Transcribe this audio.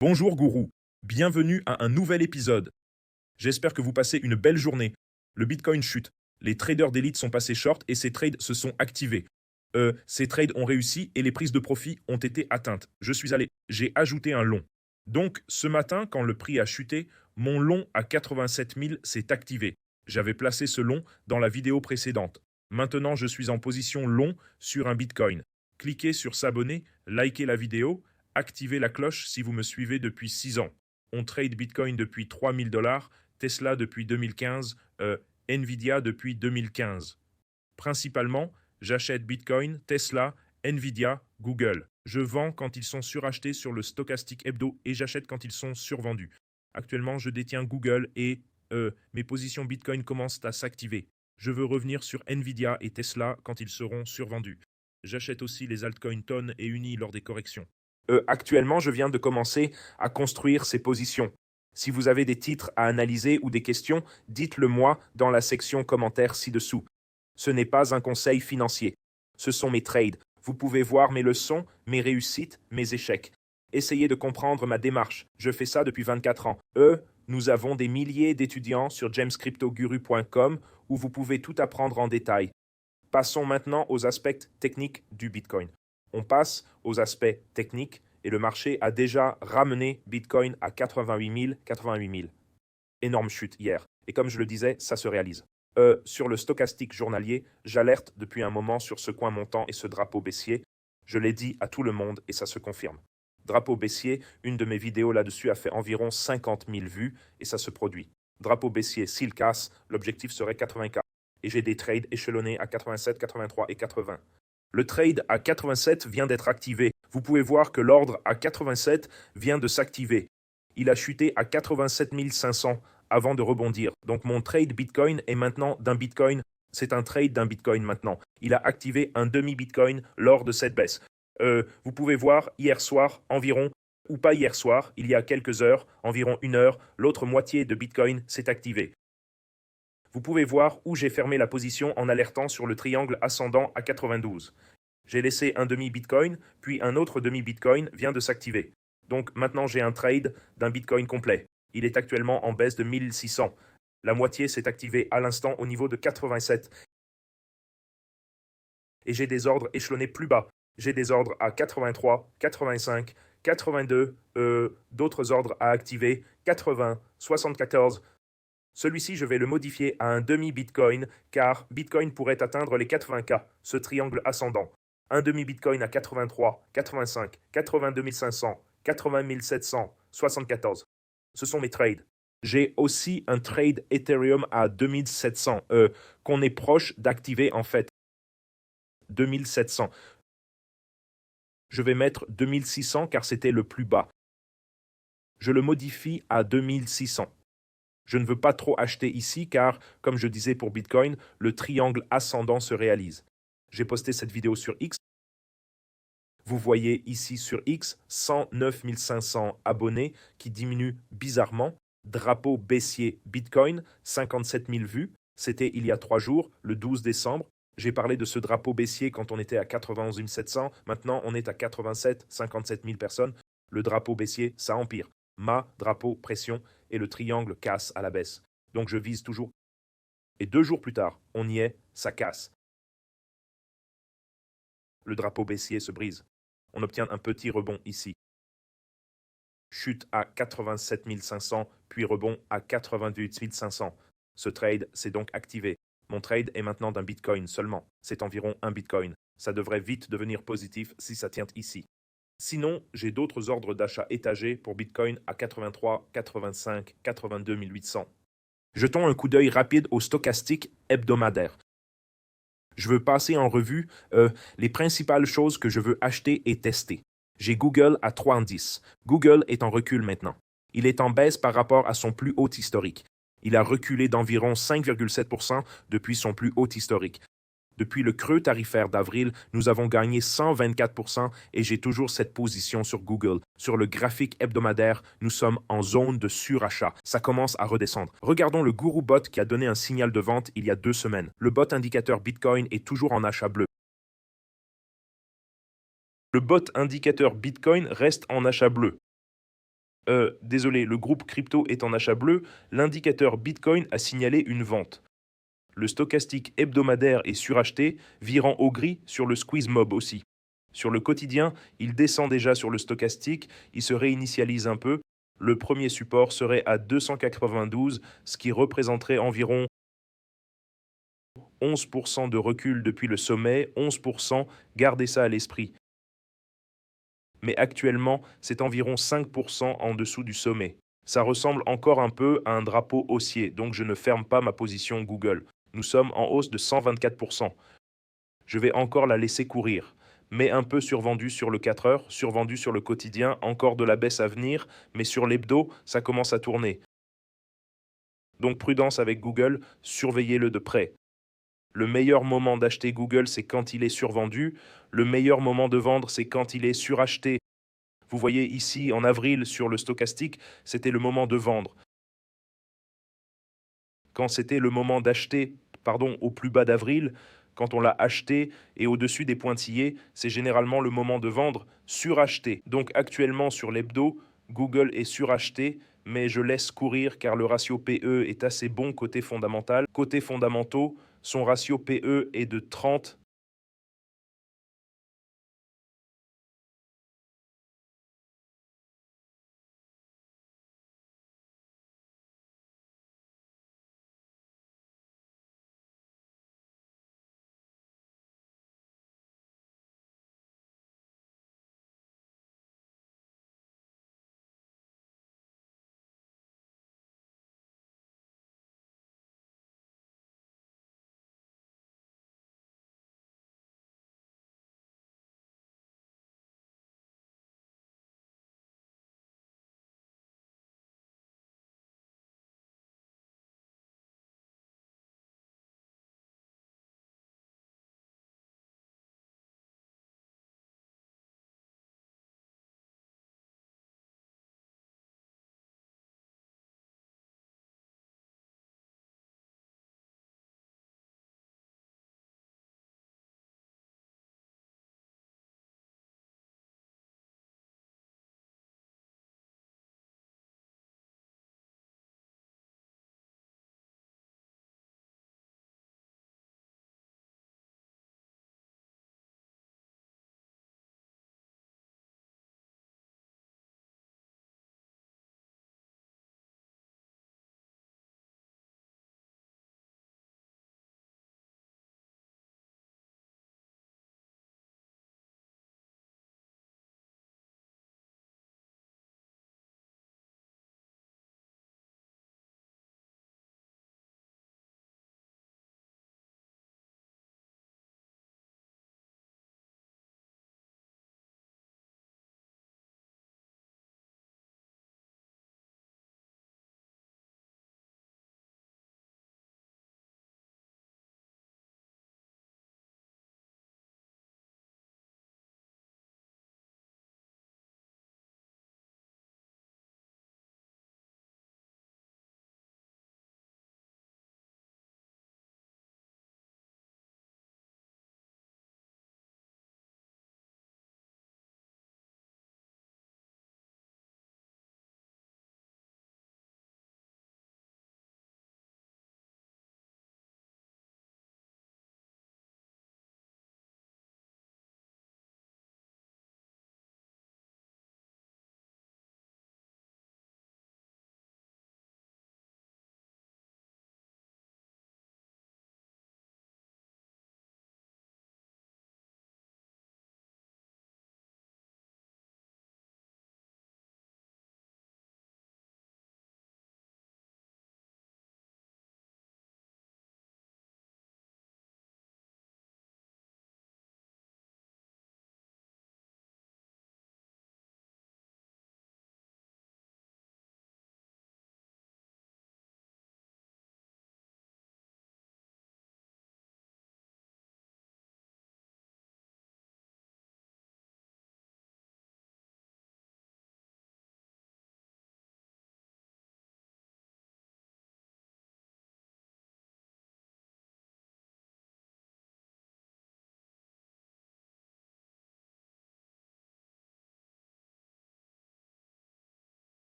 Bonjour gourou, bienvenue à un nouvel épisode. J'espère que vous passez une belle journée. Le Bitcoin chute, les traders d'élite sont passés short et ces trades se sont activés. Ces trades ont réussi et les prises de profit ont été atteintes. J'ai ajouté un long. Donc ce matin, quand le prix a chuté, mon long à 87 000 s'est activé. J'avais placé ce long dans la vidéo précédente. Maintenant, je suis en position long sur un Bitcoin. Cliquez sur s'abonner, likez la vidéo, activez la cloche si vous me suivez depuis 6 ans. On trade Bitcoin depuis 3000 dollars, Tesla depuis 2015, Nvidia depuis 2015. Principalement, j'achète Bitcoin, Tesla, Nvidia, Google. Je vends quand ils sont surachetés sur le Stochastic Hebdo et j'achète quand ils sont survendus. Actuellement, je détiens Google et mes positions Bitcoin commencent à s'activer. Je veux revenir sur Nvidia et Tesla quand ils seront survendus. J'achète aussi les altcoins Ton et Uni lors des corrections. Actuellement, je viens de commencer à construire ces positions. Si vous avez des titres à analyser ou des questions, dites-le moi dans la section commentaires ci-dessous. Ce n'est pas un conseil financier. Ce sont mes trades. Vous pouvez voir mes leçons, mes réussites, mes échecs. Essayez de comprendre ma démarche. Je fais ça depuis 24 ans. Nous avons des milliers d'étudiants sur jamescryptoguru.com où vous pouvez tout apprendre en détail. Passons maintenant aux aspects techniques du Bitcoin. On passe aux aspects techniques et le marché a déjà ramené Bitcoin à 88 000, 88 000. Énorme chute hier. Et comme je le disais, ça se réalise. Sur le stochastique journalier, j'alerte depuis un moment sur ce coin montant et ce drapeau baissier. Je l'ai dit à tout le monde et ça se confirme. Drapeau baissier, une de mes vidéos là-dessus a fait environ 50 000 vues et ça se produit. Drapeau baissier, s'il casse, l'objectif serait 80K. Et j'ai des trades échelonnés à 87, 83 et 80. Le trade à 87 vient d'être activé. Vous pouvez voir que l'ordre à 87 vient de s'activer. Il a chuté à 87 500 avant de rebondir. Donc mon trade Bitcoin est maintenant d'un Bitcoin. C'est un trade d'un Bitcoin maintenant. Il a activé un demi-Bitcoin lors de cette baisse. Vous pouvez voir hier soir environ, ou pas hier soir, il y a quelques heures, environ 1 heure, l'autre moitié de Bitcoin s'est activée. Vous pouvez voir où j'ai fermé la position en alertant sur le triangle ascendant à 92. J'ai laissé un demi-Bitcoin, puis un autre demi-Bitcoin vient de s'activer. Donc maintenant j'ai un trade d'un Bitcoin complet. Il est actuellement en baisse de 1600. La moitié s'est activée à l'instant au niveau de 87. Et j'ai des ordres échelonnés plus bas. J'ai des ordres à 83, 85, 82, d'autres ordres à activer, 80, 74. Celui-ci, je vais le modifier à un demi-Bitcoin, car Bitcoin pourrait atteindre les 80K, ce triangle ascendant. Un demi-Bitcoin à 83, 85, 82 500, 80 700, 74. Ce sont mes trades. J'ai aussi un trade Ethereum à 2700, qu'on est proche d'activer en fait. 2700. Je vais mettre 2600 car c'était le plus bas. Je le modifie à 2600. Je ne veux pas trop acheter ici car, comme je disais pour Bitcoin, le triangle ascendant se réalise. J'ai posté cette vidéo sur X. Vous voyez ici sur X 109 500 abonnés qui diminuent bizarrement. Drapeau baissier Bitcoin, 57 000 vues. C'était il y a 3 jours, le 12 décembre. J'ai parlé de ce drapeau baissier quand on était à 91 700. Maintenant, on est à 87, 57 000 personnes. Le drapeau baissier, ça empire. Drapeau, pression, et le triangle casse à la baisse. Donc je vise toujours. Et 2 jours plus tard, on y est, ça casse. Le drapeau baissier se brise. On obtient un petit rebond ici. Chute à 87 500, puis rebond à 88 500. Ce trade s'est donc activé. Mon trade est maintenant d'un Bitcoin seulement. C'est environ un Bitcoin. Ça devrait vite devenir positif si ça tient ici. Sinon, j'ai d'autres ordres d'achat étagés pour Bitcoin à 83, 85, 82 800. Jetons un coup d'œil rapide au stochastique hebdomadaire. Je veux passer en revue les principales choses que je veux acheter et tester. J'ai Google à 3,10. Google est en recul maintenant. Il est en baisse par rapport à son plus haut historique. Il a reculé d'environ 5,7% depuis son plus haut historique. Depuis le creux tarifaire d'avril, nous avons gagné 124% et j'ai toujours cette position sur Google. Sur le graphique hebdomadaire, nous sommes en zone de surachat. Ça commence à redescendre. Regardons le Guru Bot qui a donné un signal de vente il y a 2 semaines. Le bot indicateur Bitcoin est toujours en achat bleu. Le bot indicateur Bitcoin reste en achat bleu. Désolé, le groupe crypto est en achat bleu, l'indicateur Bitcoin a signalé une vente. Le stochastique hebdomadaire est suracheté, virant au gris sur le squeeze mob aussi. Sur le quotidien, il descend déjà sur le stochastique, il se réinitialise un peu. Le premier support serait à 292, ce qui représenterait environ 11% de recul depuis le sommet, 11%, gardez ça à l'esprit. Mais actuellement, c'est environ 5% en dessous du sommet. Ça ressemble encore un peu à un drapeau haussier, donc je ne ferme pas ma position Google. Nous sommes en hausse de 124%. Je vais encore la laisser courir, mais un peu survendu sur le 4 heures, survendu sur le quotidien, encore de la baisse à venir, mais sur l'hebdo, ça commence à tourner. Donc prudence avec Google, surveillez-le de près. Le meilleur moment d'acheter Google, c'est quand il est survendu. Le meilleur moment de vendre, c'est quand il est suracheté. Vous voyez ici, en avril, sur le stochastique, c'était le moment de vendre. Quand c'était le moment d'acheter, au plus bas d'avril, quand on l'a acheté et au-dessus des pointillés, c'est généralement le moment de vendre suracheté. Donc actuellement sur l'hebdo, Google est suracheté, mais je laisse courir car le ratio PE est assez bon côté fondamental. Côté fondamentaux, son ratio PE est de 30